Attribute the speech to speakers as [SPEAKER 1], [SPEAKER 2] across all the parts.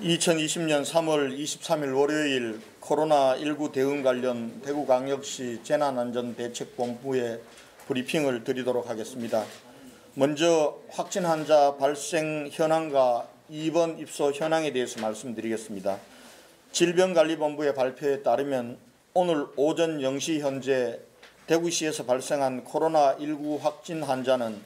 [SPEAKER 1] 2020년 3월 23일 월요일 코로나19 대응 관련 대구광역시 재난안전대책본부의 브리핑을 드리도록 하겠습니다. 먼저 확진 환자 발생 현황과 입원 입소 현황에 대해서 말씀드리겠습니다. 질병관리본부의 발표에 따르면 오늘 오전 0시 현재 대구시에서 발생한 코로나19 확진 환자는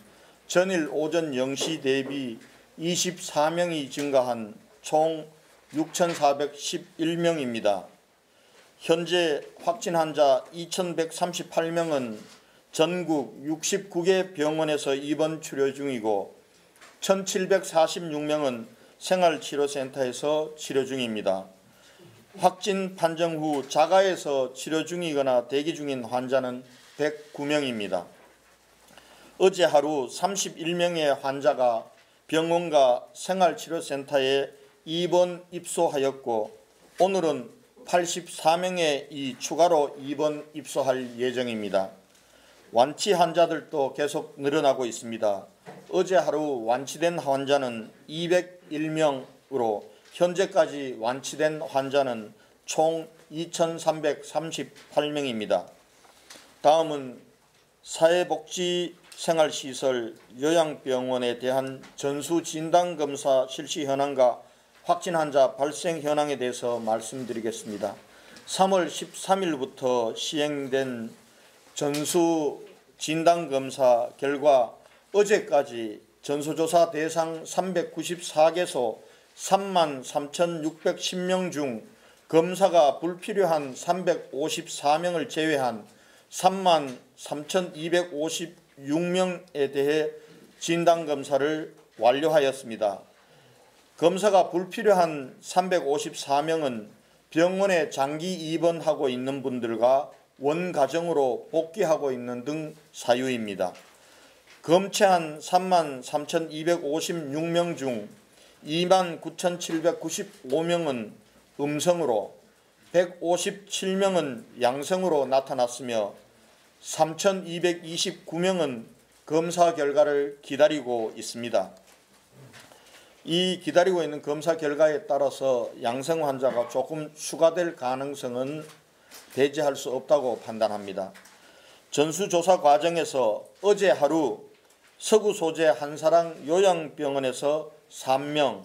[SPEAKER 1] 전일 오전 0시 대비 24명이 증가한 총 6,411명입니다. 현재 확진 환자 2,138명은 전국 69개 병원에서 입원 치료 중이고 1,746명은 생활치료센터에서 치료 중입니다. 확진 판정 후 자가에서 치료 중이거나 대기 중인 환자는 109명입니다. 어제 하루 31명의 환자가 병원과 생활치료센터에 입원 입소하였고 오늘은 84명의 추가로 입원 입소할 예정입니다. 완치 환자들도 계속 늘어나고 있습니다. 어제 하루 완치된 환자는 201명으로 현재까지 완치된 환자는 총 2,338명입니다. 다음은 사회복지생활시설 요양병원에 대한 전수진단검사 실시 현황과 확진 환자 발생 현황에 대해서 말씀드리겠습니다. 3월 13일부터 시행된 전수진단검사 결과 어제까지 전수조사 대상 394개소 33,610명 중 검사가 불필요한 354명을 제외한 33,256명에 대해 진단검사를 완료하였습니다. 검사가 불필요한 354명은 병원에 장기 입원하고 있는 분들과 원가정으로 복귀하고 있는 등 사유입니다. 검체한 33,256명 중 29,795명은 음성으로 157명은 양성으로 나타났으며 3,229명은 검사 결과를 기다리고 있습니다. 이 기다리고 있는 검사 결과에 따라서 양성 환자가 조금 추가될 가능성은 배제할 수 없다고 판단합니다. 전수조사 과정에서 어제 하루 서구 소재 한사랑 요양병원에서 3명,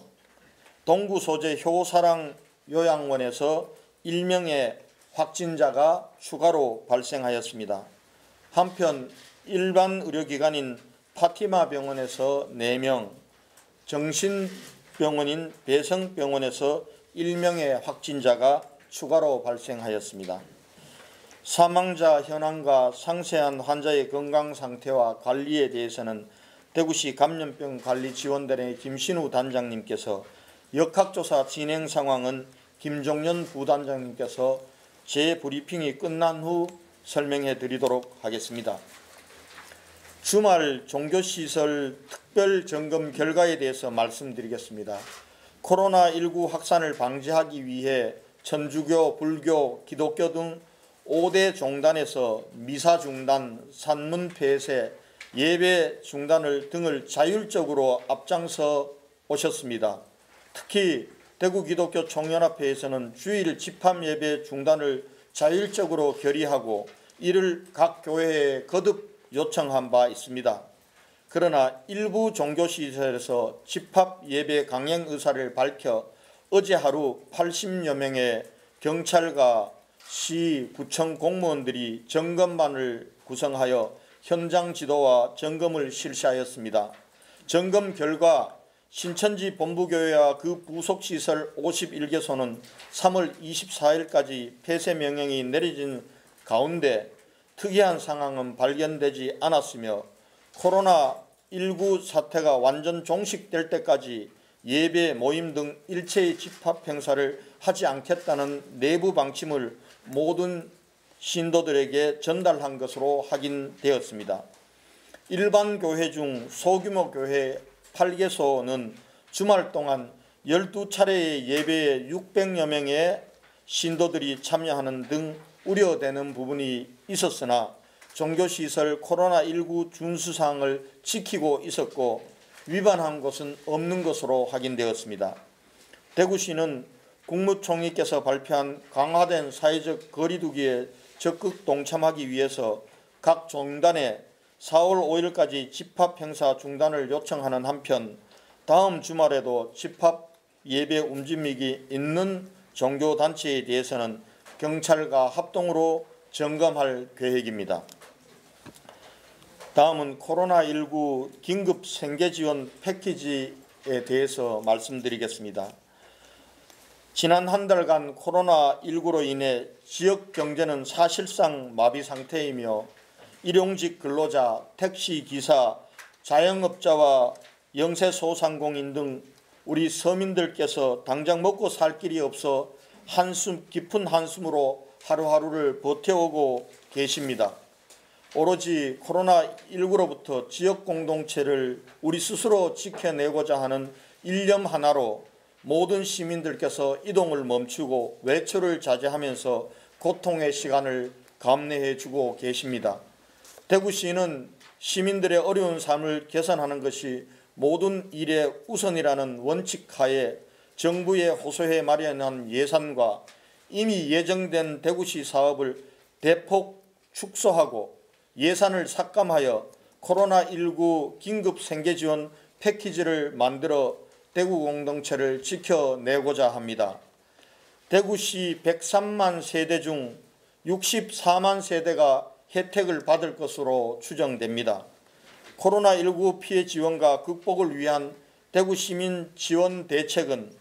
[SPEAKER 1] 동구 소재 효사랑 요양원에서 1명의 확진자가 추가로 발생하였습니다. 한편 일반 의료기관인 파티마 병원에서 4명, 정신병원인 배성병원에서 1명의 확진자가 추가로 발생하였습니다. 사망자 현황과 상세한 환자의 건강 상태와 관리에 대해서는 대구시 감염병관리지원단의 김신우 단장님께서 역학조사 진행 상황은 김종년 부단장님께서 재브리핑이 끝난 후 설명해 드리도록 하겠습니다. 주말 종교시설 특별점검 결과에 대해서 말씀드리겠습니다. 코로나19 확산을 방지하기 위해 천주교, 불교, 기독교 등 5대 종단에서 미사 중단, 산문 폐쇄, 예배 중단을 등을 자율적으로 앞장서 오셨습니다. 특히 대구기독교 총연합회에서는 주일 집합 예배 중단을 자율적으로 결의하고 이를 각 교회에 거듭 요청한 바 있습니다. 그러나 일부 종교시설에서 집합 예배 강행 의사를 밝혀 어제 하루 80여 명의 경찰과 시, 구청 공무원들이 점검반을 구성하여 현장 지도와 점검을 실시하였습니다. 점검 결과 신천지 본부교회와 그 부속시설 51개소는 3월 24일까지 폐쇄 명령이 내려진 가운데 특이한 상황은 발견되지 않았으며 코로나19 사태가 완전 종식될 때까지 예배, 모임 등 일체의 집합 행사를 하지 않겠다는 내부 방침을 모든 신도들에게 전달한 것으로 확인되었습니다. 일반 교회 중 소규모 교회 8개소는 주말 동안 12차례의 예배에 600여 명의 신도들이 참여하는 등 우려되는 부분이 있었으나 종교시설 코로나19 준수사항을 지키고 있었고 위반한 것은 없는 것으로 확인되었습니다. 대구시는 국무총리께서 발표한 강화된 사회적 거리두기에 적극 동참하기 위해서 각 종단에 4월 5일까지 집합 행사 중단을 요청하는 한편 다음 주말에도 집합 예배 움직임이 있는 종교단체에 대해서는 경찰과 합동으로 점검할 계획입니다. 다음은 코로나19 긴급 생계지원 패키지에 대해서 말씀드리겠습니다. 지난 한 달간 코로나19로 인해 지역 경제는 사실상 마비 상태이며 일용직 근로자, 택시기사, 자영업자와 영세소상공인 등 우리 서민들께서 당장 먹고 살 길이 없어 깊은 한숨으로 하루하루를 버텨오고 계십니다. 오로지 코로나19로부터 지역 공동체를 우리 스스로 지켜내고자 하는 일념 하나로 모든 시민들께서 이동을 멈추고 외출을 자제하면서 고통의 시간을 감내해주고 계십니다. 대구시는 시민들의 어려운 삶을 개선하는 것이 모든 일의 우선이라는 원칙하에 정부에 호소해 마련한 예산과 이미 예정된 대구시 사업을 대폭 축소하고 예산을 삭감하여 코로나19 긴급 생계지원 패키지를 만들어 대구 공동체를 지켜내고자 합니다. 대구시 103만 세대 중 64만 세대가 혜택을 받을 것으로 추정됩니다. 코로나19 피해 지원과 극복을 위한 대구시민 지원 대책은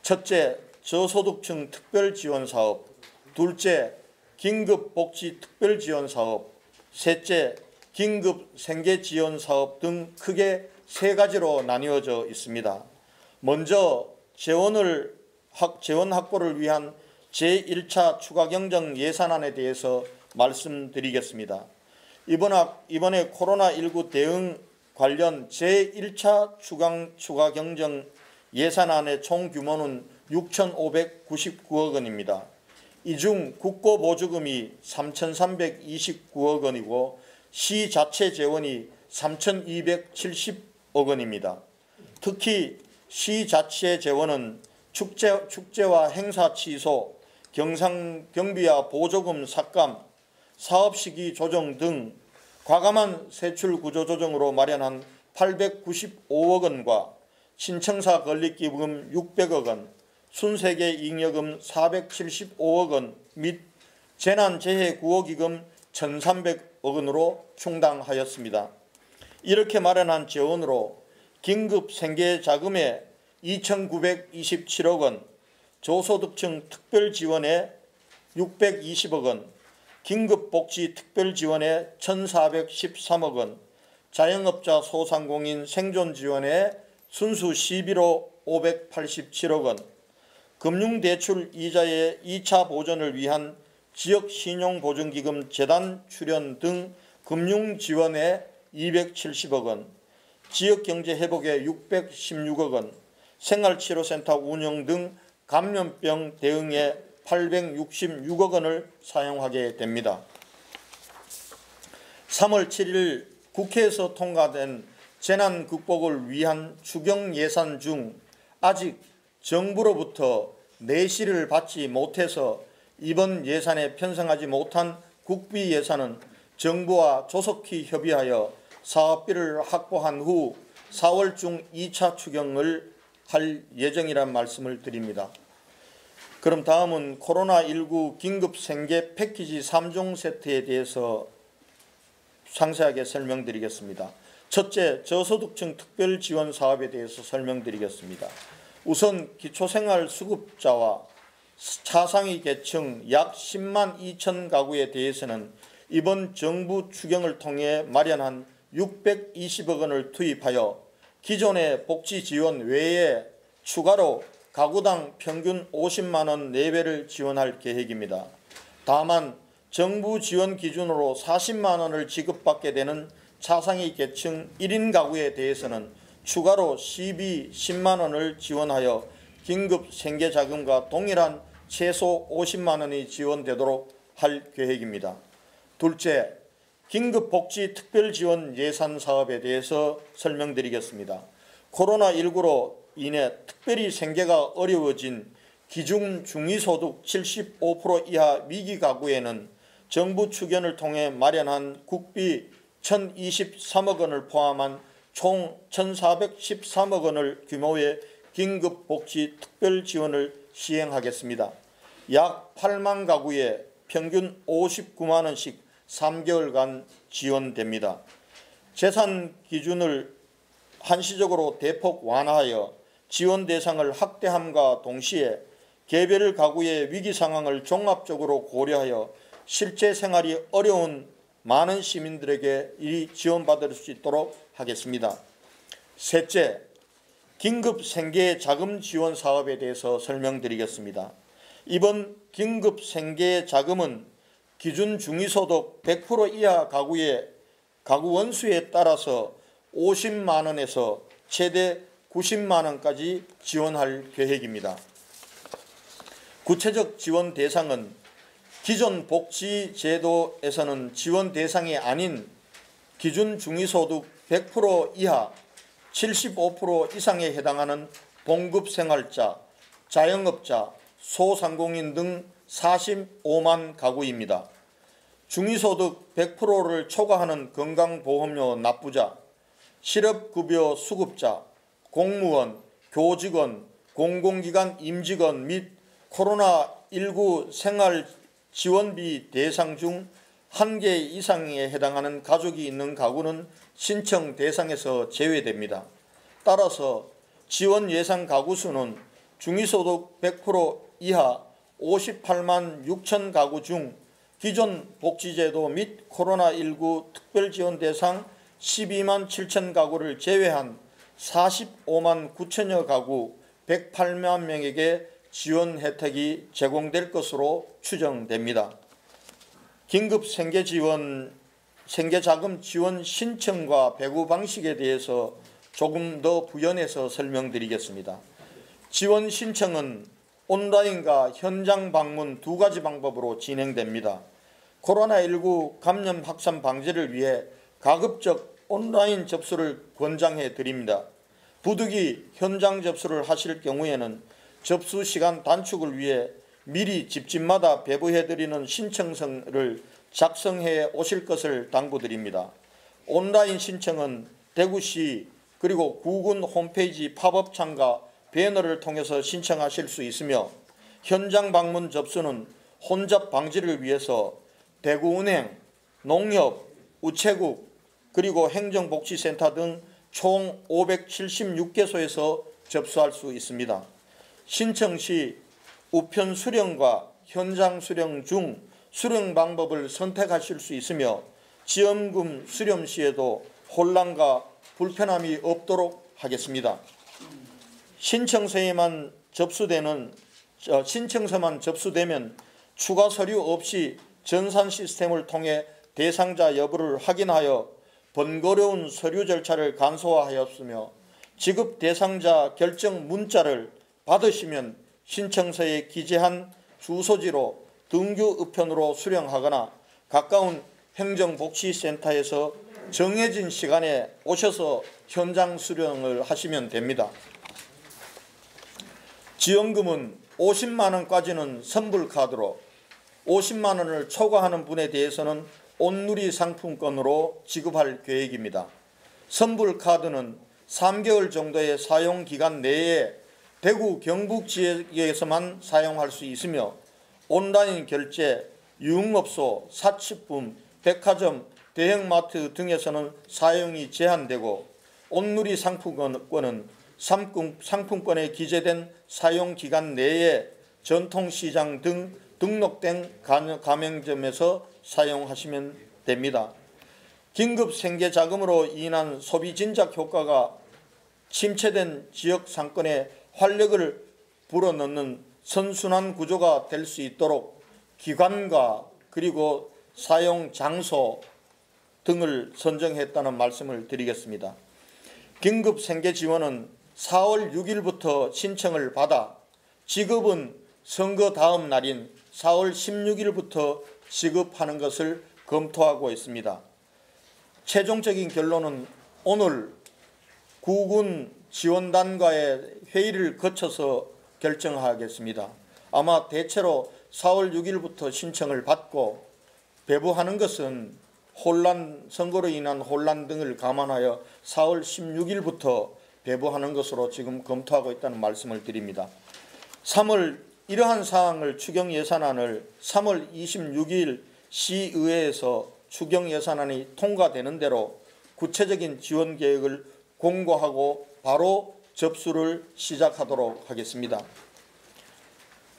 [SPEAKER 1] 첫째, 저소득층 특별지원사업, 둘째, 긴급복지특별지원사업, 셋째, 긴급생계지원사업 등 크게 세 가지로 나뉘어져 있습니다. 먼저 재원 확보를 위한 제1차 추가경정 예산안에 대해서 말씀드리겠습니다. 이번에 코로나19 대응 관련 제1차 추가경정 예산안의 총 규모는 6,599억 원입니다. 이 중 국고보조금이 3,329억 원이고 시 자체 재원이 3,270억 원입니다. 특히 시 자체 재원은 축제와 행사 취소, 경비와 보조금 삭감, 사업시기 조정 등 과감한 세출 구조 조정으로 마련한 895억 원과 신청사 건립기금 600억 원, 순세계 잉여금 475억 원 및 재난재해구호기금 1,300억 원으로 충당하였습니다. 이렇게 마련한 재원으로 긴급생계자금에 2,927억 원, 저소득층 특별지원에 620억 원, 긴급복지특별지원에 1,413억 원, 자영업자 소상공인 생존지원에 순수 시비로 587억 원, 금융대출 이자의 2차 보전을 위한 지역신용보증기금 재단 출연 등 금융지원에 270억 원, 지역경제회복에 616억 원, 생활치료센터 운영 등 감염병 대응에 866억 원을 사용하게 됩니다. 3월 7일 국회에서 통과된 재난 극복을 위한 추경 예산 중 아직 정부로부터 내실을 받지 못해서 이번 예산에 편성하지 못한 국비 예산은 정부와 조속히 협의하여 사업비를 확보한 후 4월 중 2차 추경을 할 예정이란 말씀을 드립니다. 그럼 다음은 코로나19 긴급생계 패키지 3종 세트에 대해서 상세하게 설명드리겠습니다. 첫째, 저소득층 특별지원 사업에 대해서 설명드리겠습니다. 우선 기초생활수급자와 차상위 계층 약 10만 2천 가구에 대해서는 이번 정부 추경을 통해 마련한 620억 원을 투입하여 기존의 복지지원 외에 추가로 가구당 평균 50만 원 내외를 지원할 계획입니다. 다만 정부 지원 기준으로 40만 원을 지급받게 되는 차상위 계층 1인 가구에 대해서는 추가로 시비 10만 원을 지원하여 긴급 생계자금과 동일한 최소 50만 원이 지원되도록 할 계획입니다. 둘째, 긴급복지특별지원 예산 사업에 대해서 설명드리겠습니다. 코로나19로 인해 특별히 생계가 어려워진 기준 중위소득 75% 이하 위기 가구에는 정부 추견을 통해 마련한 국비 1,023억 원을 포함한 총 1,413억 원을 규모의 긴급복지 특별지원을 시행하겠습니다. 약 8만 가구에 평균 59만 원씩 3개월간 지원됩니다. 재산 기준을 한시적으로 대폭 완화하여 지원 대상을 확대함과 동시에 개별 가구의 위기 상황을 종합적으로 고려하여 실제 생활이 어려운 많은 시민들에게 이 지원받을 수 있도록 하겠습니다. 셋째, 긴급 생계 자금 지원 사업에 대해서 설명드리겠습니다. 이번 긴급 생계 자금은 기준 중위소득 100% 이하 가구의 가구 원수에 따라서 50만 원에서 최대 90만 원까지 지원할 계획입니다. 구체적 지원 대상은 기존 복지제도에서는 지원 대상이 아닌 기준 중위소득 100% 이하 75% 이상에 해당하는 봉급생활자, 자영업자, 소상공인 등 45만 가구입니다. 중위소득 100%를 초과하는 건강보험료 납부자, 실업급여 수급자, 공무원, 교직원, 공공기관 임직원 및 코로나19 생활지원비 대상 중 1개 이상에 해당하는 가족이 있는 가구는 신청 대상에서 제외됩니다. 따라서 지원 예상 가구 수는 중위소득 100% 이하 58만 6천 가구 중 기존 복지제도 및 코로나19 특별지원 대상 12만 7천 가구를 제외한 45만 9천여 가구 108만 명에게 지원 혜택이 제공될 것으로 추정됩니다. 긴급 생계자금 지원 신청과 배부 방식에 대해서 조금 더 부연해서 설명드리겠습니다. 지원 신청은 온라인과 현장 방문 두 가지 방법으로 진행됩니다. 코로나19 감염 확산 방지를 위해 가급적 온라인 접수를 권장해 드립니다. 부득이 현장 접수를 하실 경우에는 접수 시간 단축을 위해 미리 집집마다 배부해 드리는 신청서를 작성해 오실 것을 당부드립니다. 온라인 신청은 대구시 그리고 구군 홈페이지 팝업창과 배너를 통해서 신청하실 수 있으며 현장 방문 접수는 혼잡 방지를 위해서 대구은행, 농협, 우체국 그리고 행정복지센터 등 총 576개소에서 접수할 수 있습니다. 신청 시 우편 수령과 현장 수령 중 수령 방법을 선택하실 수 있으며 지원금 수령 시에도 혼란과 불편함이 없도록 하겠습니다. 신청서만 접수되면 추가 서류 없이 전산 시스템을 통해 대상자 여부를 확인하여 번거로운 서류 절차를 간소화하였으며 지급 대상자 결정 문자를 받으시면 신청서에 기재한 주소지로 등교 우편으로 수령하거나 가까운 행정복지센터에서 정해진 시간에 오셔서 현장 수령을 하시면 됩니다. 지원금은 50만 원까지는 선불카드로 50만 원을 초과하는 분에 대해서는 온누리 상품권으로 지급할 계획입니다. 선불카드는 3개월 정도의 사용기간 내에 대구 경북 지역에서만 사용할 수 있으며 온라인 결제, 유흥업소, 사치품, 백화점, 대형마트 등에서는 사용이 제한되고 온누리 상품권은 상품권에 기재된 사용기간 내에 전통시장 등 등록된 가맹점에서 사용하시면 됩니다. 긴급 생계자금으로 인한 소비 진작 효과가 침체된 지역 상권에 활력을 불어넣는 선순환 구조가 될 수 있도록 기관과 그리고 사용 장소 등을 선정했다는 말씀을 드리겠습니다. 긴급 생계 지원은 4월 6일부터 신청을 받아 지급은 선거 다음 날인 4월 16일부터 지급하는 것을 검토하고 있습니다. 최종적인 결론은 오늘 구군 지원단과의 회의를 거쳐서 결정하겠습니다. 아마 대체로 4월 6일부터 신청을 받고 배부하는 것은 선거로 인한 혼란 등을 감안하여 4월 16일부터 배부하는 것으로 지금 검토하고 있다는 말씀을 드립니다. 이러한 사항을 추경 예산안을 3월 26일 시의회에서 추경 예산안이 통과되는 대로 구체적인 지원 계획을 공고하고 바로 접수를 시작하도록 하겠습니다.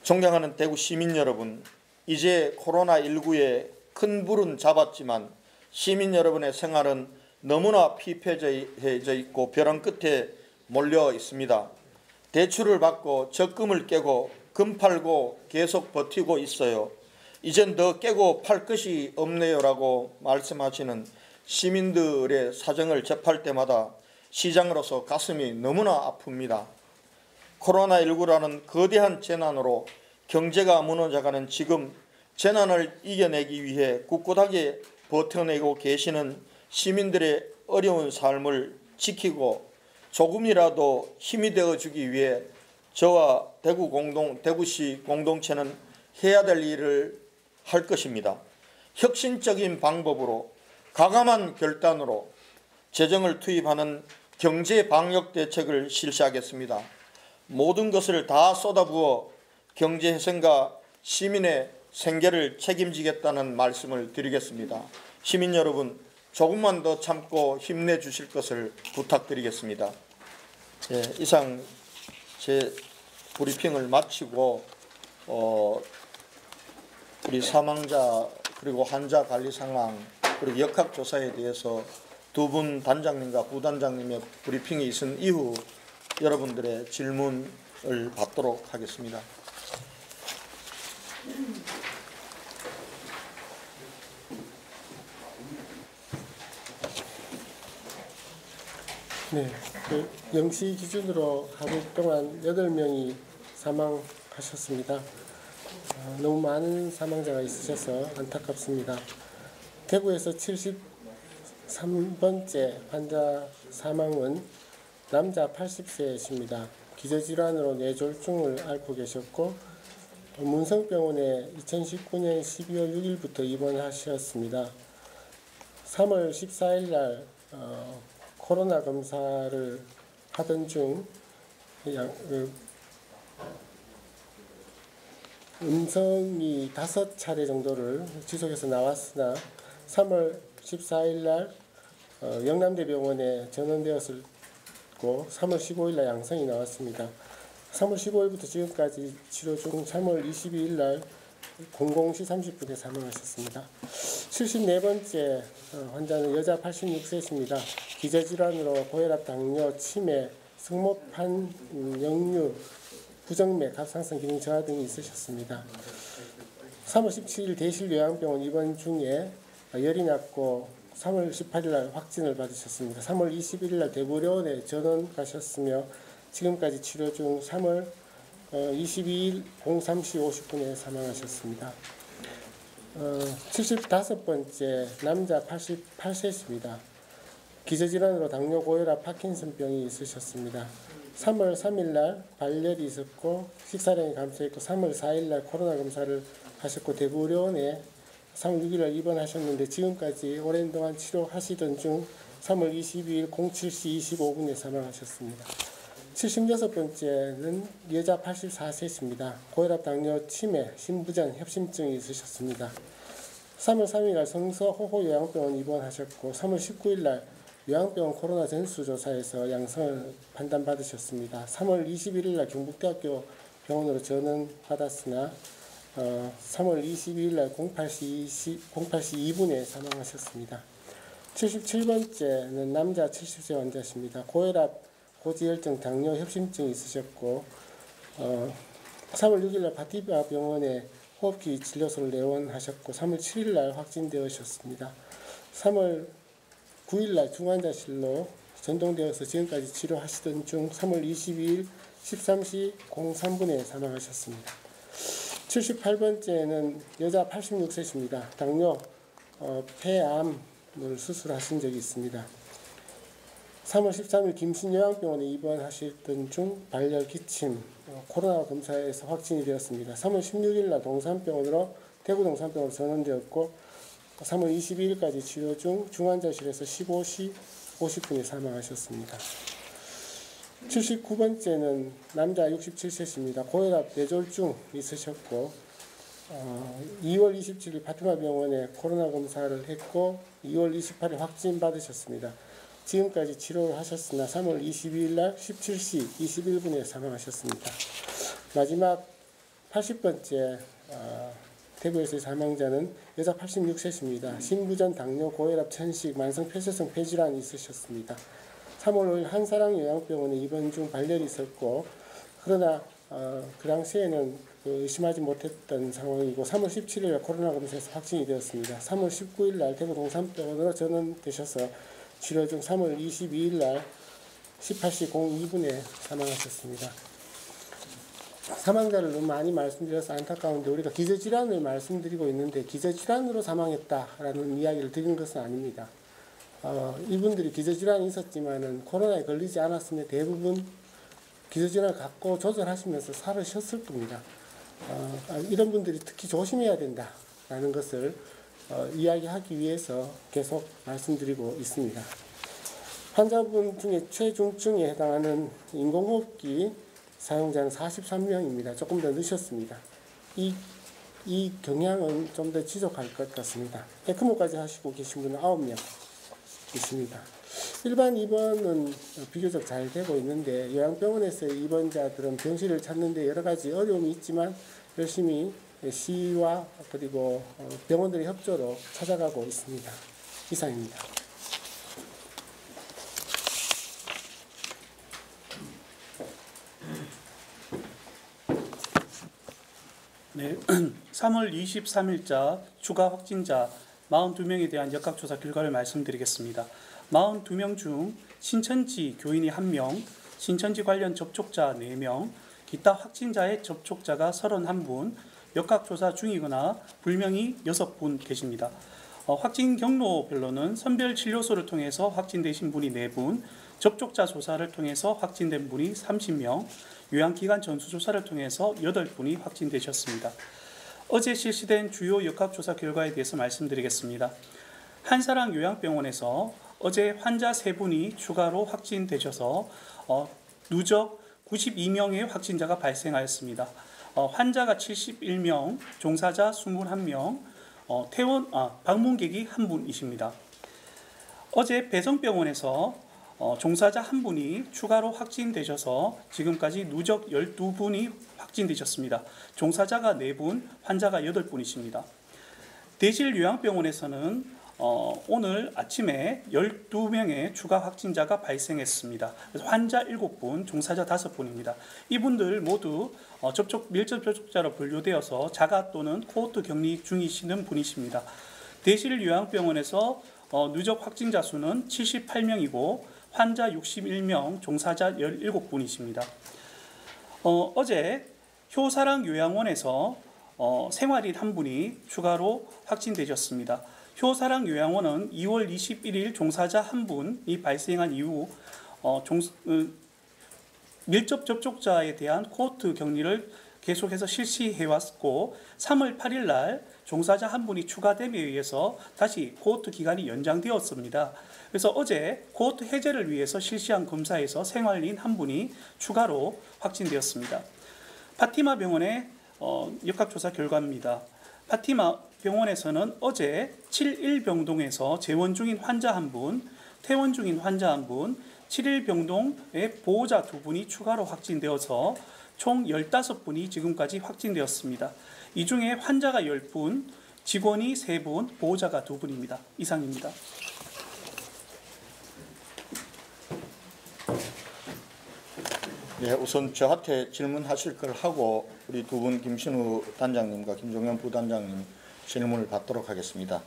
[SPEAKER 1] 존경하는 대구 시민 여러분, 이제 코로나19에 큰 불은 잡았지만 시민 여러분의 생활은 너무나 피폐해져 있고 벼랑 끝에 몰려 있습니다. 대출을 받고 적금을 깨고 금 팔고 계속 버티고 있어요. 이젠 더 깨고 팔 것이 없네요 라고 말씀하시는 시민들의 사정을 접할 때마다 시장으로서 가슴이 너무나 아픕니다. 코로나19라는 거대한 재난으로 경제가 무너져가는 지금 재난을 이겨내기 위해 꿋꿋하게 버텨내고 계시는 시민들의 어려운 삶을 지키고 조금이라도 힘이 되어주기 위해 저와 대구시 공동체는 해야 될 일을 할 것입니다. 혁신적인 방법으로 과감한 결단으로 재정을 투입하는 경제 방역 대책을 실시하겠습니다. 모든 것을 다 쏟아부어 경제회생과 시민의 생계를 책임지겠다는 말씀을 드리겠습니다. 시민 여러분, 조금만 더 참고 힘내주실 것을 부탁드리겠습니다. 이상 제 브리핑을 마치고 우리 사망자 그리고 환자 관리 상황 그리고 역학조사에 대해서 두 분 단장님과 부단장님의 브리핑이 있은 이후 여러분들의 질문을 받도록 하겠습니다.
[SPEAKER 2] 네, 0시 기준으로 하루 동안 8명이 사망하셨습니다. 너무 많은 사망자가 있으셔서 안타깝습니다. 대구에서 73번째 환자 사망은 남자 80세이십니다. 기저질환으로 뇌졸중을 앓고 계셨고 문성병원에 2019년 12월 6일부터 입원하셨습니다. 3월 14일 날 코로나 검사를 하던 중 음성이 5차례 정도를 지속해서 나왔으나 3월 14일 날 영남대병원에 전원되었고 3월 15일 날 양성이 나왔습니다. 3월 15일부터 지금까지 치료 중 3월 22일 날 00시 30분에 사망하셨습니다. 74번째 환자는 여자 86세이십니다. 기저질환으로 고혈압, 당뇨, 치매, 승모판, 역류, 부정맥, 갑상선 기능 저하 등이 있으셨습니다. 3월 17일 대실요양병원 입원 중에 열이 났고 3월 18일 날 확진을 받으셨습니다. 3월 21일 날 대구병원에 전원 가셨으며 지금까지 치료 중 3월 22일 03시 50분에 사망하셨습니다. 75번째 남자 88세이십니다. 기저질환으로 당뇨, 고혈압, 파킨슨병이 있으셨습니다. 3월 3일 날 발열이 있었고 식사량이 감소했고 3월 4일 날 코로나 검사를 하셨고 대구병원에 3월 6일 날 입원하셨는데 지금까지 오랜 동안 치료하시던 중 3월 22일 07시 25분에 사망하셨습니다. 76번째는 여자 84세이십니다. 고혈압, 당뇨, 치매, 심부전, 협심증이 있으셨습니다. 3월 3일 날 성서호호요양병원 입원하셨고 3월 19일 날 요양병원 코로나 전수조사에서 양성을 판단받으셨습니다. 3월 21일 날 경북대학교 병원으로 전원받았으나 3월 22일 날 08시 2분에 사망하셨습니다. 77번째는 남자 70세 환자십니다. 고혈압, 고지혈증, 당뇨, 협심증이 있으셨고 3월 6일 날 바티바 병원에 호흡기 진료소를 내원하셨고 3월 7일 날 확진되셨습니다. 3월 9일 날 중환자실로 전동되어서 지금까지 치료하시던 중 3월 22일 13시 03분에 사망하셨습니다. 78번째는 여자 86세십니다. 당뇨, 폐암을 수술하신 적이 있습니다. 3월 13일 김신요양병원에 입원하시던 중 발열, 기침, 코로나 검사에서 확진이 되었습니다. 3월 16일 날 동산병원으로 대구 동산병원으로 전원되었고 3월 22일까지 치료 중 중환자실에서 15시 50분에 사망하셨습니다. 79번째는 남자 67세입니다. 고혈압 뇌졸중 있으셨고 2월 27일 파티마 병원에 코로나 검사를 했고 2월 28일 확진 받으셨습니다. 지금까지 치료를 하셨으나 3월 22일 날 17시 21분에 사망하셨습니다. 마지막 80번째 대구에서의 사망자는 여자 86세입니다. 신부전 당뇨, 고혈압, 천식, 만성 폐쇄성 폐질환이 있으셨습니다. 3월 5일 한사랑 요양병원에 입원 중 발열이 있었고 그러나 그 당시에는 의심하지 못했던 상황이고 3월 17일 코로나 검사에서 확진이 되었습니다. 3월 19일 날 대구 동산병원으로 전원되셔서 치료 중 3월 22일 날 18시 02분에 사망하셨습니다. 사망자를 너무 많이 말씀드려서 안타까운데 우리가 기저질환을 말씀드리고 있는데 기저질환으로 사망했다라는 이야기를 드린 것은 아닙니다. 이분들이 기저질환이 있었지만은 코로나에 걸리지 않았으면 대부분 기저질환을 갖고 조절하시면서 살으셨을 겁니다. 이런 분들이 특히 조심해야 된다라는 것을 이야기하기 위해서 계속 말씀드리고 있습니다. 환자분 중에 최중증에 해당하는 인공호흡기 사용자는 43명입니다. 조금 더 늦었습니다. 이 경향은 좀 더 지속할 것 같습니다. 에크모까지 하시고 계신 분은 9명 있습니다. 일반 입원은 비교적 잘 되고 있는데 요양병원에서의 입원자들은 병실을 찾는데 여러 가지 어려움이 있지만 열심히 시와 그리고 병원들의 협조로 찾아가고 있습니다. 이상입니다.
[SPEAKER 3] 네, 3월 23일자 추가 확진자 42명에 대한 역학조사 결과를 말씀드리겠습니다. 42명 중 신천지 교인이 1명, 신천지 관련 접촉자 4명, 기타 확진자의 접촉자가 31분, 역학조사 중이거나 불명이 6분 계십니다. 확진 경로별로는 선별진료소를 통해서 확진되신 분이 4분, 접촉자 조사를 통해서 확진된 분이 30명, 요양기관 전수조사를 통해서 8분이 확진되셨습니다. 어제 실시된 주요 역학조사 결과에 대해서 말씀드리겠습니다. 한사랑 요양병원에서 어제 환자 3분이 추가로 확진되셔서 누적 92명의 확진자가 발생하였습니다. 환자가 71명, 종사자 21명, 방문객이 1분이십니다. 어제 배성병원에서 종사자 1분이 추가로 확진되셔서 지금까지 누적 12분이 확진되셨습니다. 종사자가 4분, 환자가 8분이십니다. 대실요양병원에서는 오늘 아침에 12명의 추가 확진자가 발생했습니다. 그래서 환자 7분, 종사자 5분입니다. 이분들 모두 밀접 접촉자로 분류되어서 자가 또는 코호트 격리 중이시는 분이십니다. 대실요양병원에서 누적 확진자 수는 78명이고 환자 61명, 종사자 17분이십니다. 어제 효사랑 요양원에서 생활인 1분이 추가로 확진되셨습니다. 효사랑 요양원은 2월 21일 종사자 1분이 발생한 이후 밀접 접촉자에 대한 코호트 격리를 계속해서 실시해왔고 3월 8일 날 종사자 1분이 추가됨에 의해서 다시 코호트 기간이 연장되었습니다. 그래서 어제 코호트 해제를 위해서 실시한 검사에서 생활인 1분이 추가로 확진되었습니다. 파티마 병원의 역학조사 결과입니다. 파티마 병원에서는 어제 7일병동에서 재원 중인 환자 1분, 퇴원 중인 환자 1분, 7일병동의 보호자 2분이 추가로 확진되어서 총 15분이 지금까지 확진되었습니다. 이 중에 환자가 10분, 직원이 3분, 보호자가 2분입니다. 이상입니다.
[SPEAKER 1] 네, 우선 저한테 질문하실 걸 하고 우리 두 분 김신우 단장님과 김종현 부단장님 질문을 받도록 하겠습니다.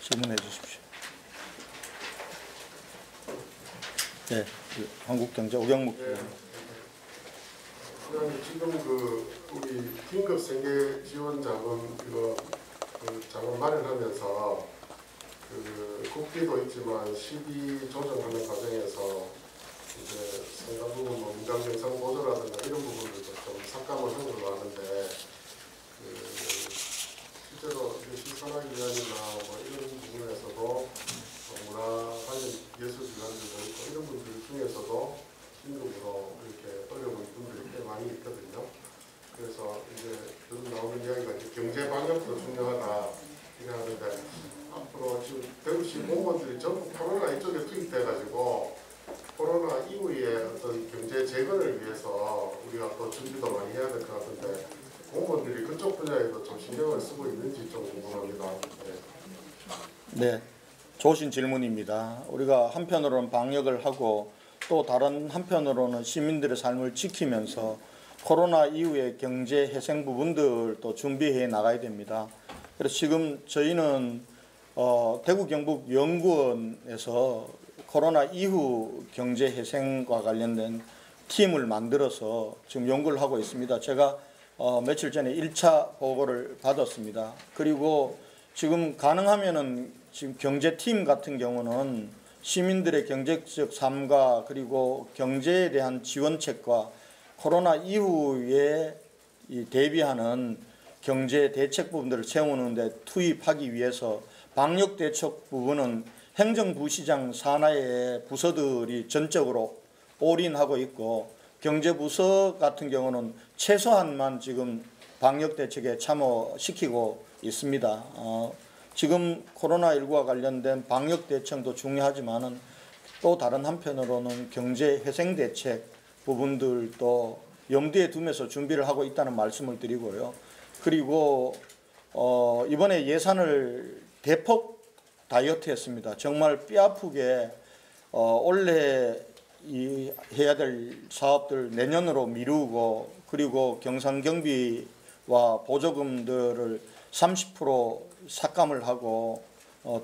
[SPEAKER 1] 질문해 주십시오. 네, 한국경제 오경묵.
[SPEAKER 4] 네. 지금 우리 긴급 생계 지원 자금 자금 마련하면서 그 국비도 있지만 시비 조정하는 과정에서 이제 상당 부분 뭐 민간 경상 보조라든가 이런 부분들도 좀 삭감을 한 걸로 아는데 실제로 시산학위원이나 뭐 이런 부분에서도 문화 관련 예술기관들도 있고 이런 분들 중에서도 긴급으로 이렇게 어려운 분들이 꽤 많이 있거든요. 그래서 이제 요즘 나오는 이야기가 이제 경제 방역도 중요하다 이렇게 하는데 앞으로 지금 대구시 공무원들이 전부 코로나 이쪽에 투입돼가지고 코로나 이후에 어떤 경제 재건을 위해서 우리가 또 준비도 많이 해야 될 것 같은데 공무원들이 그쪽 분야에도 좀 신경을 쓰고 있는지 좀 궁금합니다.
[SPEAKER 1] 네, 좋으신 질문입니다. 우리가 한편으로는 방역을 하고 또 다른 한편으로는 시민들의 삶을 지키면서 코로나 이후의 경제 회생 부분들도 준비해 나가야 됩니다. 그래서 지금 저희는 대구 경북 연구원에서 코로나 이후 경제 회생과 관련된 팀을 만들어서 지금 연구를 하고 있습니다. 제가 며칠 전에 1차 보고를 받았습니다. 그리고 지금 가능하면은 지금 경제팀 같은 경우는 시민들의 경제적 삶과 그리고 경제에 대한 지원책과 코로나 이후에 대비하는 경제 대책 부분들을 세우는데 투입하기 위해서 방역 대책 부분은 행정부시장 산하의 부서들이 전적으로 올인하고 있고 경제부서 같은 경우는 최소한만 지금 방역 대책에 참여시키고 있습니다. 지금 코로나19와 관련된 방역 대책도 중요하지만은 또 다른 한편으로는 경제 회생 대책 부분들도 염두에 두면서 준비를 하고 있다는 말씀을 드리고요. 그리고 이번에 예산을 대폭 다이어트했습니다. 정말 뼈아프게 올해 해야 될 사업들 내년으로 미루고 그리고 경상경비와 보조금들을 30% 삭감을 하고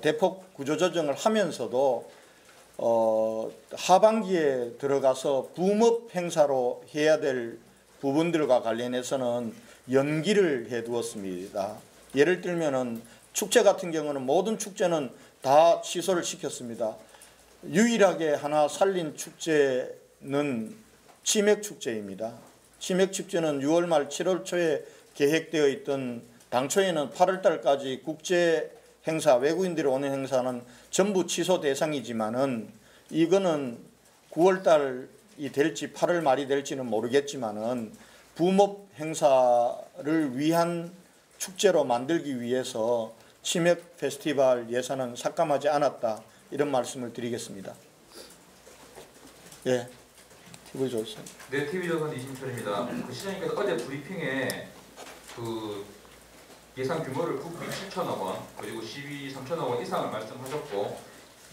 [SPEAKER 1] 대폭 구조조정을 하면서도 하반기에 들어가서 붐업 행사로 해야 될 부분들과 관련해서는 연기를 해두었습니다. 예를 들면은 축제 같은 경우는 모든 축제는 다 취소를 시켰습니다. 유일하게 하나 살린 축제는 치맥축제입니다. 치맥축제는 6월 말 7월 초에 계획되어 있던 당초에는 8월 달까지 국제 행사, 외국인들이 오는 행사는 전부 취소 대상이지만은 이거는 9월 달이 될지 8월 말이 될지는 모르겠지만은 붐업 행사를 위한 축제로 만들기 위해서 치맥 페스티벌 예산은 삭감하지 않았다. 이런 말씀을 드리겠습니다. 예, TV조선.
[SPEAKER 5] 네, TV조선 이진철입니다. 그 시장님께서 어제 브리핑에 그 예산 규모를 국비 7천억 원 그리고 시비 3천억 원 이상을 말씀하셨고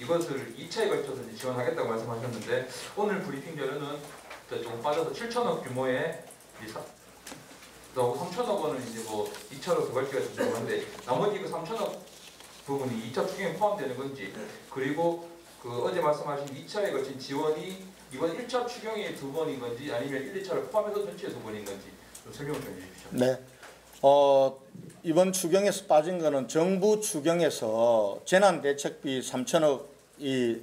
[SPEAKER 5] 이것을 2차에 걸쳐서 지원하겠다고 말씀하셨는데 오늘 브리핑 자료는 조금 빠져서 7천억 규모의 3천억 원은 이제 뭐 2차로 개발비가 들어가는데 나머지 그 3천억 부분이 2차 추경에 포함되는 건지 그리고 그 어제 말씀하신 2차에 걸친 지원이 이번 1차 추경에 2번인 건지 아니면 1, 2차를 포함해서 전체 2번인 건지 좀 설명을 좀 해주십시오.
[SPEAKER 1] 네. 이번 추경에서 빠진 거는 정부 추경에서 재난대책비 3천억이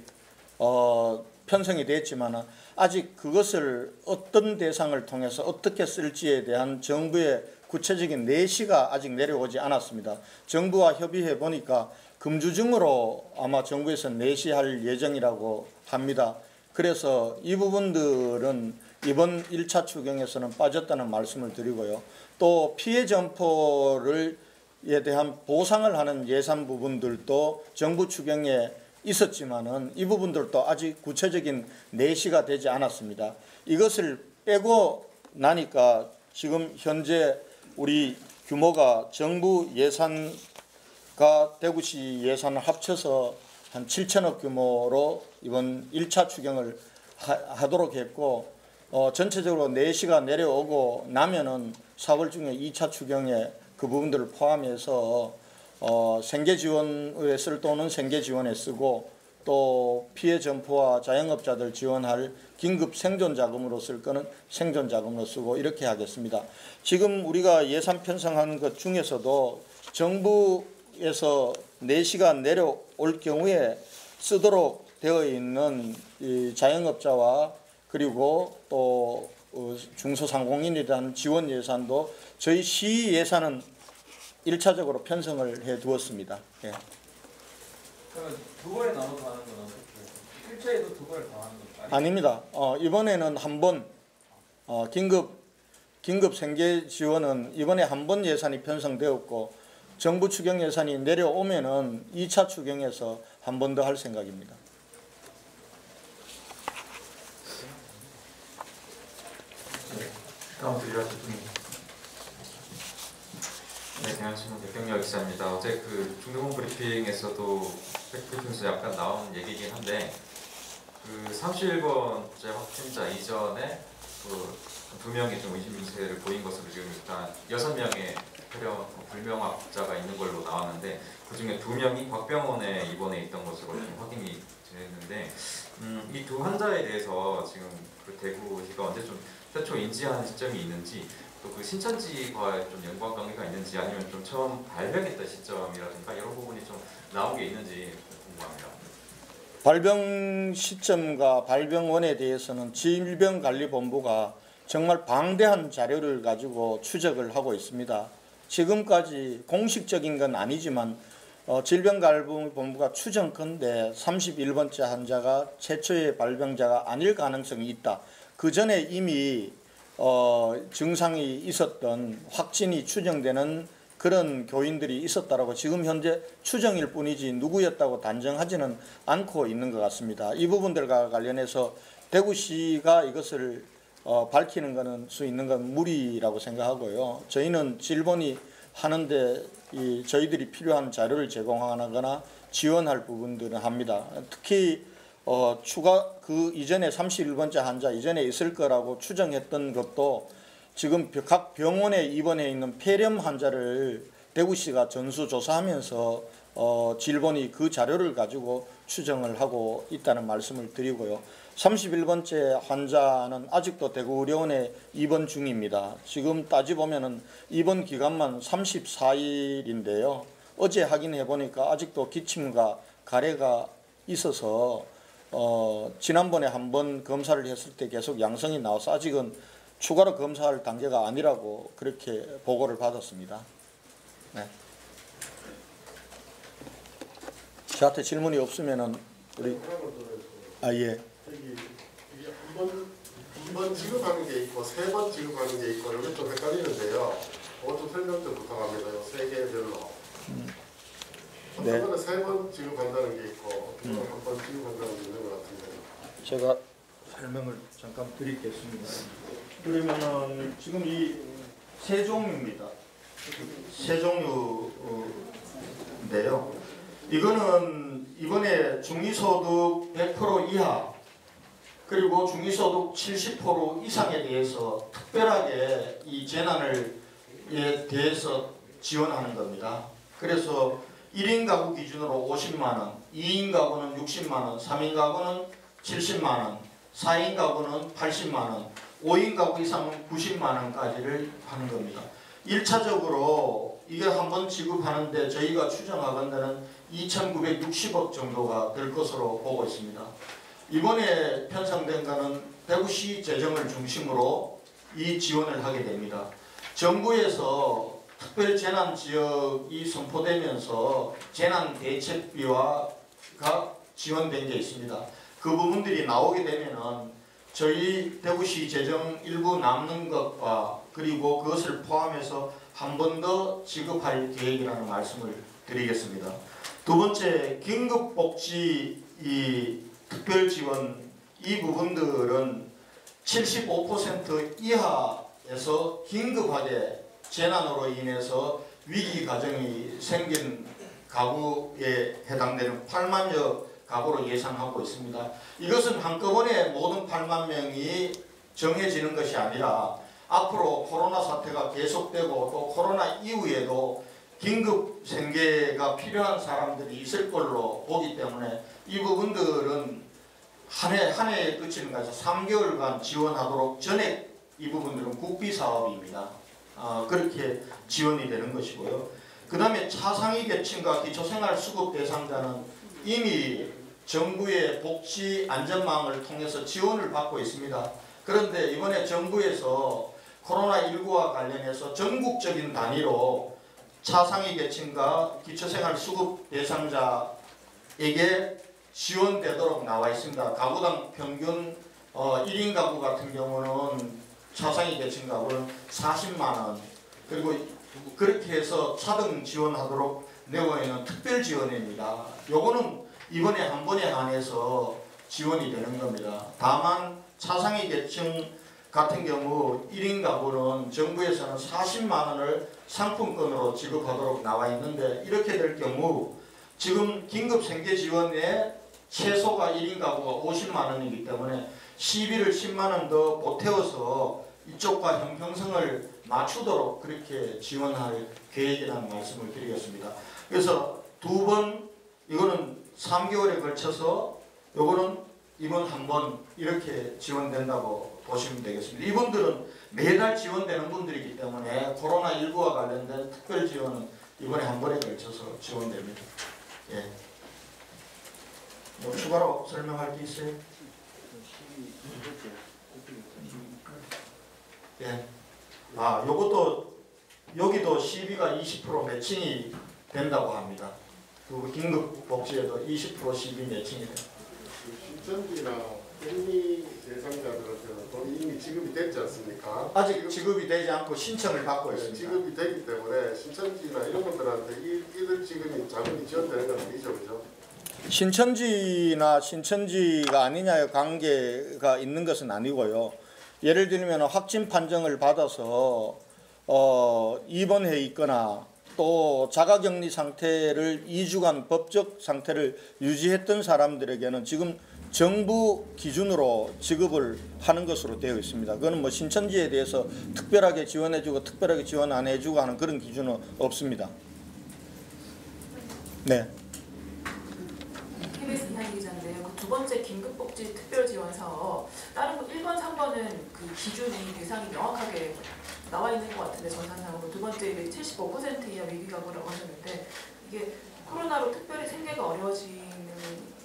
[SPEAKER 1] 편성이 됐지만 아직 그것을 어떤 대상을 통해서 어떻게 쓸지에 대한 정부의 구체적인 내시가 아직 내려오지 않았습니다. 정부와 협의해 보니까 금주중으로 아마 정부에서 내시할 예정이라고 합니다. 그래서 이 부분들은 이번 1차 추경에서는 빠졌다는 말씀을 드리고요. 또 피해 점포에 대한 보상을 하는 예산 부분들도 정부 추경에 있었지만은 이 부분들도 아직 구체적인 내시가 되지 않았습니다. 이것을 빼고 나니까 지금 현재 우리 규모가 정부 예산과 대구시 예산을 합쳐서 한 7천억 규모로 이번 1차 추경을 하도록 했고 전체적으로 내시가 내려오고 나면은 4월 중에 2차 추경에 그 부분들을 포함해서 생계 지원에 쓸 돈은 생계 지원에 쓰고 또 피해 점포와 자영업자들 지원할 긴급 생존 자금으로 쓸 거는 생존 자금으로 쓰고 이렇게 하겠습니다. 지금 우리가 예산 편성한 것 중에서도 정부 경북에서 4시간 내려올 경우에 쓰도록 되어 있는 이 자영업자와 그리고 또 중소상공인에 대한 지원 예산도 저희 시 예산은 1차적으로 편성을 해 두었습니다. 예.
[SPEAKER 6] 그러면 두 번에 나눠서 하는 건 어떻게? 필자에도 두 번을 다 하는 건
[SPEAKER 1] 아닙니다. 이번에는 한 번 긴급 생계 지원은 이번에 한 번 예산이 편성되었고 정부 추경 예산이 내려오면은 2차 추경에서 한 번 더 할 생각입니다.
[SPEAKER 5] 다음 드리라 대통령. 네, 안녕하십니까. 백병렬 기자입니다. 어제 그 중대본 브리핑에서도 팩트에서 약간 나온 얘기이긴 한데 그 31번째 확진자 이전에 그 2명이 좀 의심 증세를 보인 것으로 지금 일단 6명의 불명확자가 있는 걸로 나왔는데 그 중에 2명이 곽병원에 입원해 있던 것으로 지금 확인이 됐는데 이 두 환자에 대해서 지금 그 대구시가 언제 좀 최초 인지한 시점이 있는지 또 그 신천지와 좀 연관 관계가 있는지 아니면 좀 처음 발병했던 시점이라든가 이런 부분이 좀 나온 게 있는지 궁금합니다.
[SPEAKER 1] 발병 시점과 발병원에 대해서는 질병관리본부가 정말 방대한 자료를 가지고 추적을 하고 있습니다. 지금까지 공식적인 건 아니지만 질병관리본부가 추정컨대 31번째 환자가 최초의 발병자가 아닐 가능성이 있다. 그 전에 이미 증상이 있었던 확진이 추정되는 그런 교인들이 있었다라고 지금 현재 추정일 뿐이지 누구였다고 단정하지는 않고 있는 것 같습니다. 이 부분들과 관련해서 대구시가 이것을 밝히는 것은 수 있는 건 무리라고 생각하고요. 저희는 질본이 하는데 저희들이 필요한 자료를 제공하거나 지원할 부분들은 합니다. 특히 추가 그 이전에 31번째 환자 이전에 있을 거라고 추정했던 것도 지금 각 병원에 입원해 있는 폐렴 환자를 대구시가 전수조사하면서 질본이 그 자료를 가지고 추정을 하고 있다는 말씀을 드리고요. 31번째 환자는 아직도 대구의료원에 입원 중입니다. 지금 따지보면은 입원 기간만 34일인데요. 어제 확인해 보니까 아직도 기침과 가래가 있어서 지난번에 한번 검사를 했을 때 계속 양성이 나와서 아직은 추가로 검사할 단계가 아니라고 그렇게 보고를 받았습니다. 네. 저한테 질문이 없으면은 우리 예.
[SPEAKER 4] 이번 지급하는 게 있고 3번 지급하는 게 있고 여기 좀 헷갈리는데요. 그것 좀 설명 좀 부탁합니다. 3개별로.
[SPEAKER 1] 네.
[SPEAKER 4] 한 번에 3번 지급한다는 게 있고 한 번 지급한다는 게 있는 것 같은데.
[SPEAKER 1] 제가 설명을 잠깐 드리겠습니다. 그러면은 지금 이 세 종류입니다. 세 종류인데요. 이거는 이번에 중위소득 100% 이하 그리고 중위소득 70% 이상에 대해서 특별하게 이 재난에 대해서 지원하는 겁니다. 그래서 1인 가구 기준으로 50만 원, 2인 가구는 60만 원, 3인 가구는 70만 원, 4인 가구는 80만 원, 5인 가구 이상은 90만 원까지를 하는 겁니다. 1차적으로 이게 한번 지급하는데 저희가 추정하건대는 2,960억 정도가 될 것으로 보고 있습니다. 이번에 편성된 것은 대구시 재정을 중심으로 이 지원을 하게 됩니다. 정부에서 특별재난지역이 선포되면서 재난대책비가 지원된 게 있습니다. 그 부분들이 나오게 되면은 저희 대구시 재정 일부 남는 것과 그리고 그것을 포함해서 한 번 더 지급할 계획이라는 말씀을 드리겠습니다. 두 번째, 긴급복지 이 특별지원 이 부분들은 75% 이하에서 긴급하게 재난으로 인해서 위기 가정이 생긴 가구에 해당되는 8만여 가구로 예상하고 있습니다. 이것은 한꺼번에 모든 8만 명이 정해지는 것이 아니라 앞으로 코로나 사태가 계속되고 또 코로나 이후에도 긴급 생계가 필요한 사람들이 있을 걸로 보기 때문에 이 부분들은 한 해에 그치는 것에서 3개월간 지원하도록 전액 이 부분들은 국비 사업입니다. 그렇게 지원이 되는 것이고요. 그 다음에 차상위 계층과 기초생활수급 대상자는 이미 정부의 복지 안전망을 통해서 지원을 받고 있습니다. 그런데 이번에 정부에서 코로나19와 관련해서 전국적인 단위로 차상위 계층과 기초생활수급 대상자에게 지원되도록 나와 있습니다. 가구당 평균 1인 가구 같은 경우는 차상위 계층 가구는 40만 원, 그리고 그렇게 해서 차등 지원하도록 내고 있는 특별 지원입니다. 요거는 이번에 한 번에 한해서 지원이 되는 겁니다. 다만 차상위 계층 같은 경우 1인 가구는 정부에서는 40만 원을 상품권으로 지급하도록 나와 있는데, 이렇게 될 경우 지금 긴급 생계 지원에 최소가 1인 가구가 50만 원이기 때문에 시비를 10만 원 더 보태워서 이쪽과 형평성을 맞추도록 그렇게 지원할 계획이라는 말씀을 드리겠습니다. 그래서 두 번, 이거는 3개월에 걸쳐서, 요거는 이번 한 번 이렇게 지원된다고 보시면 되겠습니다. 이분들은 매달 지원되는 분들이기 때문에 코로나19와 관련된 특별 지원은 이번에 한 번에 걸쳐서 지원됩니다. 예. 뭐 추가로 설명할 게 있어요? 예. 요것도 여기도 시비가 20% 매칭이 된다고 합니다. 그 긴급복지에도 20% 시비 매칭이 됩니다.
[SPEAKER 4] 신천지나 격리 대상자들한테는 돈이 이미 지급이 됐지 않습니까?
[SPEAKER 1] 아직 지급이 되지 않고 신청을 받고 있습니다.
[SPEAKER 4] 지급이 되기 때문에 신천지나 이런 분들한테 이들 지금이 자금이 지원되는 건 아니죠, 그죠?
[SPEAKER 1] 신천지나 신천지가 아니냐의 관계가 있는 것은 아니고요. 예를 들면 확진 판정을 받아서 입원해 있거나 또 자가격리 상태를 2주간 법적 상태를 유지했던 사람들에게는 지금 정부 기준으로 지급을 하는 것으로 되어 있습니다. 그거는 뭐 신천지에 대해서 특별하게 지원해주고 특별하게 지원 안 해주고 하는 그런 기준은 없습니다. 네.
[SPEAKER 7] KBS 이한희 기자인데요. 그 두 번째 긴급복지 특별지원사업, 다른 거 1번, 3번은 그 기준이 대상이 명확하게 나와 있는 것 같은데, 전산상으로 두 번째 75% 이하 위기가구라고 하셨는데, 이게 코로나로 특별히 생계가 어려워지는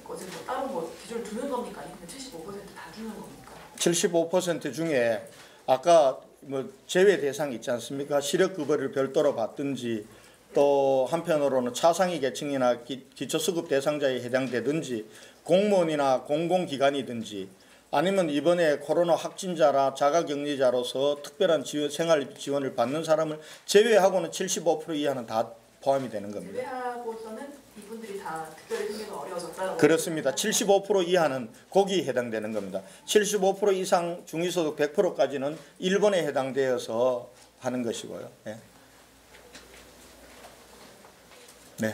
[SPEAKER 7] 것을 뭐 따로 뭐 기준을 두는 겁니까? 아니면 75%다 주는 겁니까?
[SPEAKER 1] 75% 중에 아까 뭐 제외 대상이 있지 않습니까? 시력급여를 별도로 받든지, 또 한편으로는 차상위 계층이나 기초수급 대상자에 해당되든지, 공무원이나 공공기관이든지, 아니면 이번에 코로나 확진자라 자가격리자로서 특별한 생활 지원을 받는 사람을 제외하고는 75% 이하는 다 포함이 되는 겁니다.
[SPEAKER 7] 제외하고서는 이분들이 다 특별히 생계가 어려워졌다고.
[SPEAKER 1] 그렇습니다. 75% 이하는 거기에 해당되는 겁니다. 75% 이상 중위소득 100%까지는 1번에 해당되어서 하는 것이고요. 네. 네.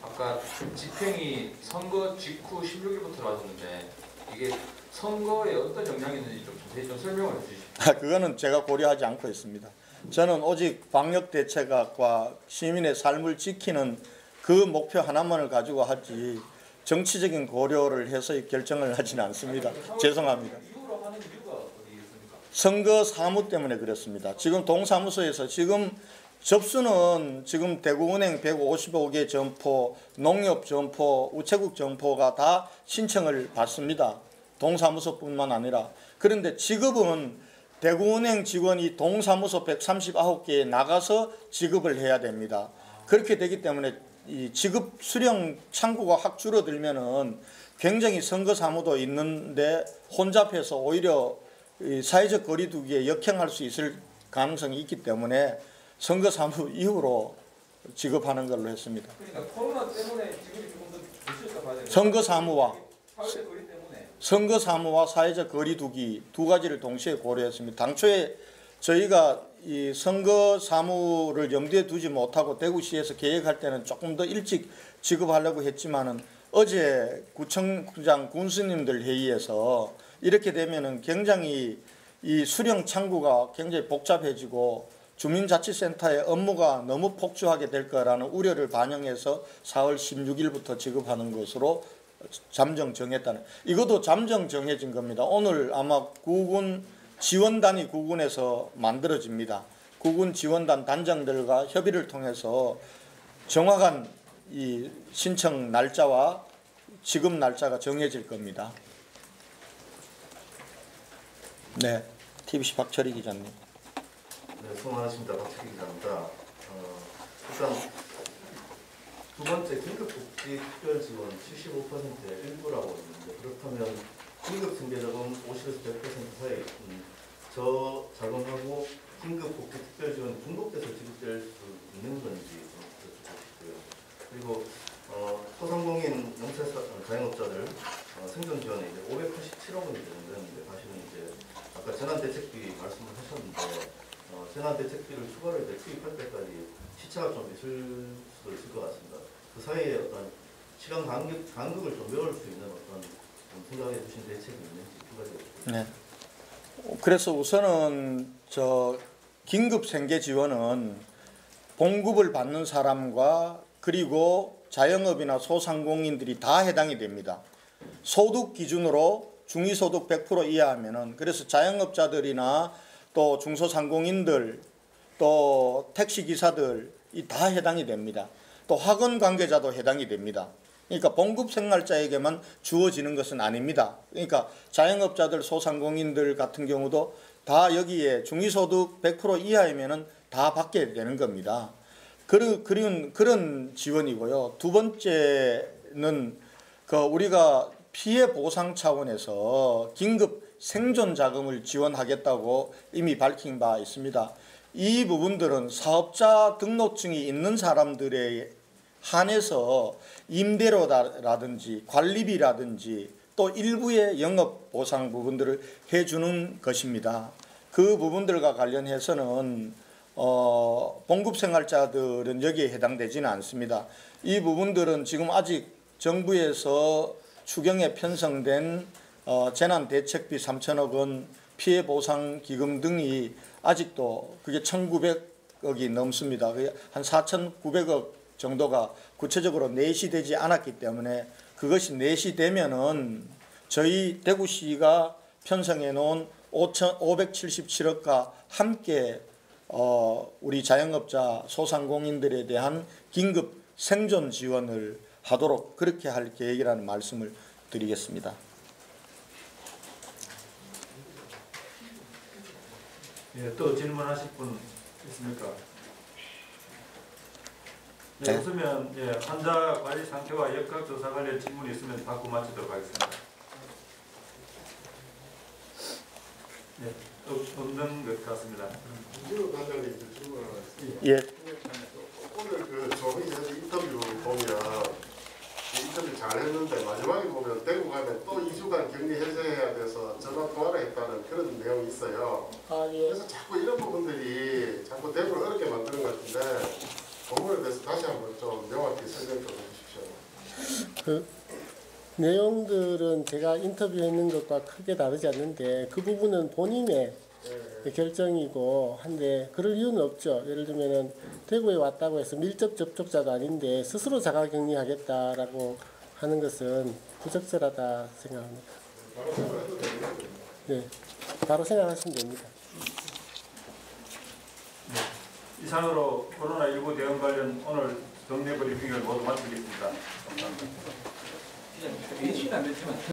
[SPEAKER 5] 아까 집행이 선거 직후 16일부터 나왔는데 이게 선거에 어떤 영향이 있는지 좀 자세히 좀 설명을 해주시죠.
[SPEAKER 1] 그거는 제가 고려하지 않고 있습니다. 저는 오직 방역 대책과 시민의 삶을 지키는 그 목표 하나만을 가지고 하지 정치적인 고려를 해서 결정을 하지는 않습니다. 죄송합니다.
[SPEAKER 6] 이후로 하는 이유가 어디 있습니까?
[SPEAKER 1] 선거 사무 때문에 그렇습니다. 지금 동사무소에서 지금 접수는 지금 대구은행 155개 점포, 농협 점포, 우체국 점포가 다 신청을 받습니다. 동사무소뿐만 아니라. 그런데 지급은 대구은행 직원이 동사무소 139개에 나가서 지급을 해야 됩니다. 그렇게 되기 때문에 이 지급 수령 창구가 확 줄어들면은 굉장히 선거 사무도 있는데 혼잡해서 오히려 사회적 거리두기에 역행할 수 있을 가능성이 있기 때문에 선거 사무 이후로 지급하는 걸로 했습니다.
[SPEAKER 6] 그러니까 코로나 때문에 지급이 조금 더 늦을까 봐야 되는
[SPEAKER 1] 선거 사무와
[SPEAKER 6] 사회적 거리 때문에.
[SPEAKER 1] 선거 사무와 사회적 거리두기 두 가지를 동시에 고려했습니다. 당초에 저희가 이 선거 사무를 염두에 두지 못하고 대구시에서 계획할 때는 조금 더 일찍 지급하려고 했지만은 어제 구청장 군수님들 회의에서 이렇게 되면은 굉장히 이 수령 창구가 굉장히 복잡해지고 주민자치센터의 업무가 너무 폭주하게 될 거라는 우려를 반영해서 4월 16일부터 지급하는 것으로 잠정 정했다는, 이것도 잠정 정해진 겁니다. 오늘 아마 구군 지원단이 구군에서 만들어집니다. 국군 지원단 단장들과 협의를 통해서 정확한 이 신청 날짜와 지급 날짜가 정해질 겁니다. 네, TBC 박철희 기자님.
[SPEAKER 8] 네, 수고 많으십니다. 박철희 기자입니다. 일단 두 번째 긴급복지 특별지원 75%의 일부라고 있는데, 그렇다면 긴급생계자금 50에서 100% 사이 저자금하고 긴급복지 특별지원 중복돼서 지급될 수 있는 건지 좀 여쭤보고 싶고요. 그리고 소상공인 자영업자들 생존 지원에 이제 587억 원이 되는데, 사실은 이제 아까 재난대책비 말씀을 하셨는데, 재난대책비를 추가로 이제 투입할 때까지 시차가 좀 있을 수도 있을 것 같습니다. 그 사이에 어떤 시간 간격을 좀 메울 수 있는 어떤 좀 생각해 주신 대책이 있는지 두 가지 여쭤보겠습니다.
[SPEAKER 1] 네. 그래서 우선은 긴급 생계 지원은 봉급을 받는 사람과 그리고 자영업이나 소상공인들이 다 해당이 됩니다. 소득 기준으로 중위소득 100% 이하하면은, 그래서 자영업자들이나 또 중소상공인들 또 택시기사들이 다 해당이 됩니다. 또 학원 관계자도 해당이 됩니다. 그러니까 봉급 생활자에게만 주어지는 것은 아닙니다. 그러니까 자영업자들, 소상공인들 같은 경우도 다 여기에 중위소득 100% 이하이면은 다 받게 되는 겁니다. 그런 지원이고요. 두 번째는 우리가 피해 보상 차원에서 긴급 생존 자금을 지원하겠다고 이미 밝힌 바 있습니다. 이 부분들은 사업자 등록증이 있는 사람들에 한해서 임대료라든지 관리비라든지 또 일부의 영업 보상 부분들을 해주는 것입니다. 그 부분들과 관련해서는 봉급 생활자들은 여기에 해당되지는 않습니다. 이 부분들은 지금 아직 정부에서 추경에 편성된 재난대책비 3천억 원, 피해보상기금 등이 아직도 그게 1,900억이 넘습니다. 한 4,900억 정도가 구체적으로 내시되지 않았기 때문에 그것이 내시되면은 저희 대구시가 편성해 놓은 577억과 함께 우리 자영업자 소상공인들에 대한 긴급 생존 지원을 하도록 그렇게 할 계획이라는 말씀을 드리겠습니다.
[SPEAKER 9] 예, 또 질문하실 분 있습니까?
[SPEAKER 1] 네.
[SPEAKER 9] 네, 웃으면 예, 환자 관리 상태와 역학조사 관련 질문이 있으면 받고 마치도록 하겠습니다. 네, 없는 것 같습니다.
[SPEAKER 4] 김진우 단장님 질문 하나 있습니다.
[SPEAKER 1] 예.
[SPEAKER 4] 오늘 그 조미 인터뷰 보면 인터뷰 잘했는데 마지막에 보면 대구 가면 또 2주간 격리 해제해야 돼서 전화 통화를 했다는 그런 내용이 있어요.
[SPEAKER 2] 예.
[SPEAKER 4] 그래서 자꾸 이런 부분들이 자꾸 대구를 어렵게 만드는 것 같은데 본문에 대해서 다시 한번 좀 명확히 설명 좀 해주십시오.
[SPEAKER 2] 그 내용들은 제가 인터뷰했는 것과 크게 다르지 않는데 그 부분은 본인의 결정이고 한데 그럴 이유는 없죠. 예를 들면은 대구에 왔다고 해서 밀접 접촉자도 아닌데 스스로 자가격리하겠다라고 하는 것은 부적절하다 생각합니다. 네, 바로 생각하시면 됩니다.
[SPEAKER 9] 네, 이상으로 코로나19 대응 관련 오늘 정례 브리핑을 모두 마치겠습니다. 감사합니다.